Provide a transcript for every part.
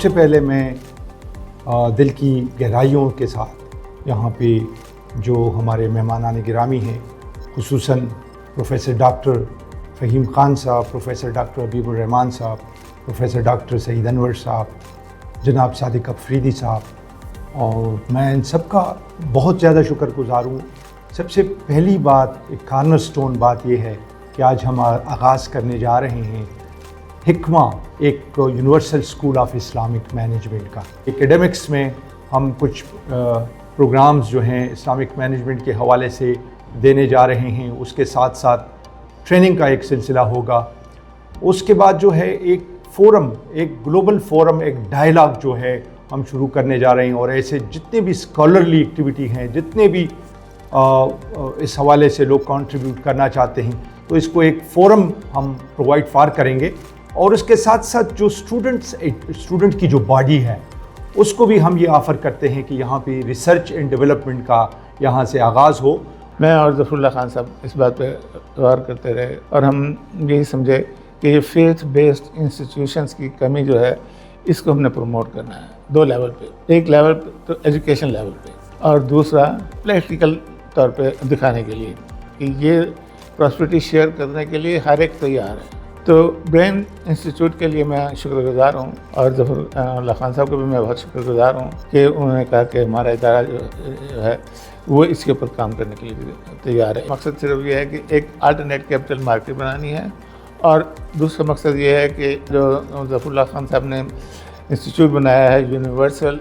سے پہلے میں دل کی گہرائیوں کے ساتھ یہاں پہ جو ہمارے مہمانان گرامی ہیں، خصوصاً پروفیسر ڈاکٹر فہیم خان صاحب، پروفیسر ڈاکٹر حبیب الرحمان صاحب، پروفیسر ڈاکٹر سعید انور صاحب، جناب صادق افریدی صاحب، اور میں ان سب کا بہت زیادہ شکر گزار ہوں۔ سب سے پہلی بات، ایک کارنر سٹون بات یہ ہے کہ آج ہم آغاز کرنے جا رہے ہیں حکمہ، ایک universal school of Islamic management کا۔ ایکیڈمکس میں ہم کچھ پروگرامز جو ہیں اسلامک مینجمنٹ کے حوالے سے دینے جا رہے ہیں، اس کے ساتھ ساتھ ٹریننگ کا ایک سلسلہ ہوگا۔ اس کے بعد جو ہے ایک فورم، ایک گلوبل فورم، ایک ڈائلاگ جو ہے ہم شروع کرنے جا رہے ہیں، اور ایسے جتنے بھی اسکالرلی ایکٹیویٹی ہیں، جتنے بھی اس حوالے سے لوگ کنٹریبیوٹ کرنا چاہتے ہیں، تو اس کو ایک فورم ہم پرووائڈ فار کریں گے۔ اور اس کے ساتھ ساتھ جو اسٹوڈنٹ کی جو باڈی ہے، اس کو بھی ہم یہ آفر کرتے ہیں کہ یہاں پہ ریسرچ اینڈ ڈیولپمنٹ کا یہاں سے آغاز ہو۔ میں اور ظفر اللہ خان صاحب اس بات پہ غور کرتے رہے، اور ہم یہی سمجھے کہ یہ فیتھ بیسڈ انسٹیٹیوشنس کی کمی جو ہے، اس کو ہم نے پروموٹ کرنا ہے دو لیول پہ۔ ایک لیول پہ تو ایجوکیشن لیول پہ، اور دوسرا پریکٹیکل طور پہ دکھانے کے لیے کہ یہ پراسپرٹی شیئر کرنے کے لیے ہر ایک تیار ہے۔ تو برین انسٹیٹیوٹ کے لیے میں شکر گزار ہوں، اور ظفر اللہ خان صاحب کو بھی میں بہت شکر گزار ہوں کہ انہوں نے کہا کہ ہمارا ادارہ جو ہے وہ اس کے اوپر کام کرنے کے لیے تیار ہے۔ مقصد صرف یہ ہے کہ ایک الٹرنیٹ کیپٹل مارکیٹ بنانی ہے، اور دوسرا مقصد یہ ہے کہ جو ظفر اللہ خان صاحب نے انسٹیٹیوٹ بنایا ہے universal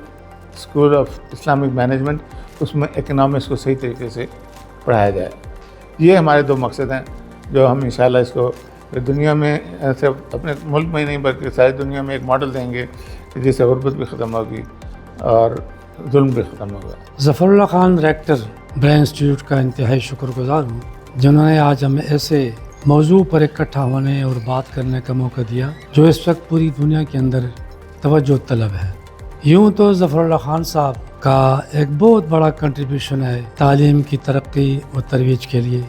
school of Islamic management, اس میں اکنامکس کو صحیح طریقے سے پڑھایا جائے۔ یہ ہمارے دو مقصد ہیں جو ہم انشاءاللہ اس کو دنیا میں صرف اپنے ملک میں ہی نہیں بلکہ ساری دنیا میں ایک ماڈل دیں گے کہ جس سے غربت بھی ختم ہوگی اور ظلم بھی ختم ہوگا۔ ظفر اللہ خان ریکٹر برین انسٹیٹیوٹ کا انتہائی شکر گزار ہوں، جنہوں نے آج ہمیں ایسے موضوع پر اکٹھا ہونے اور بات کرنے کا موقع دیا جو اس وقت پوری دنیا کے اندر توجہ طلب ہے۔ یوں تو ظفر اللہ خان صاحب کا ایک بہت بڑا کنٹریبیوشن ہے تعلیم کی ترقی و ترویج کے لیے۔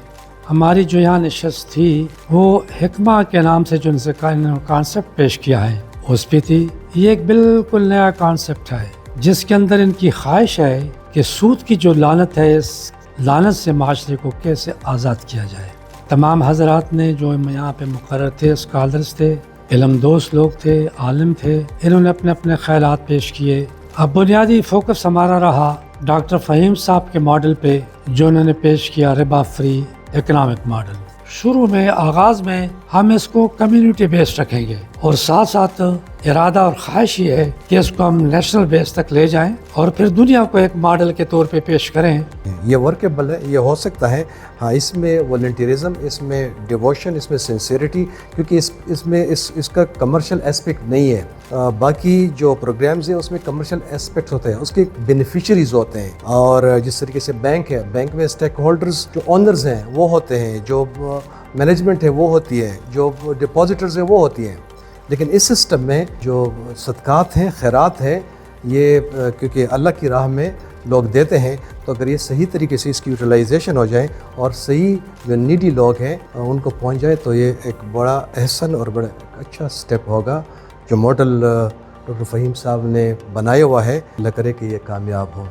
ہماری جو یہاں نشست تھی وہ حکمہ کے نام سے جو ان سے کانسیپٹ پیش کیا ہے اس پہ تھی۔ یہ ایک بالکل نیا کانسیپٹ ہے جس کے اندر ان کی خواہش ہے کہ سود کی جو لعنت ہے، اس لعنت سے معاشرے کو کیسے آزاد کیا جائے۔ تمام حضرات نے جو یہاں پہ مقرر تھے، اسکالرز تھے، علم دوست لوگ تھے، عالم تھے، انہوں نے اپنے اپنے خیالات پیش کیے۔ اب بنیادی فوکس ہمارا رہا ڈاکٹر فہیم صاحب کے ماڈل پہ جو انہوں نے پیش کیا، ربا فری اکنامک ماڈل۔ شروع میں آغاز میں ہم اس کو کمیونٹی بیس رکھیں گے، اور ساتھ ساتھ ارادہ اور خواہش یہ ہے کہ اس کو ہم نیشنل بیس تک لے جائیں اور پھر دنیا کو ایک ماڈل کے طور پہ پیش کریں۔ یہ ورکیبل ہے، یہ ہو سکتا ہے، ہاں اس میں والنٹیرزم، اس میں ڈیووشن، اس میں سنسیریٹی، کیونکہ اس کا کمرشل اسپیکٹ نہیں ہے۔ باقی جو پروگرامز ہیں اس میں کمرشل اسپیکٹس ہوتے ہیں، اس کے بینیفیشریز ہوتے ہیں، اور جس طریقے سے بینک ہے، بینک میں اسٹیک ہولڈرز جو اونرز ہیں وہ ہوتے ہیں، جو مینجمنٹ ہے وہ ہوتی ہے، جو ڈپازیٹرز ہیں وہ ہوتی ہیں۔ لیکن اس سسٹم میں جو صدقات ہیں، خیرات ہیں، یہ کیونکہ اللہ کی راہ میں لوگ دیتے ہیں، تو اگر یہ صحیح طریقے سے اس کی یوٹیلائزیشن ہو جائے اور صحیح جو نیڈی لوگ ہیں ان کو پہنچ جائے، تو یہ ایک بڑا احسن اور بڑا اچھا سٹیپ ہوگا جو ماڈل ڈاکٹر فہیم صاحب نے بنایا ہوا ہے۔ اللہ کرے کہ یہ کامیاب ہو۔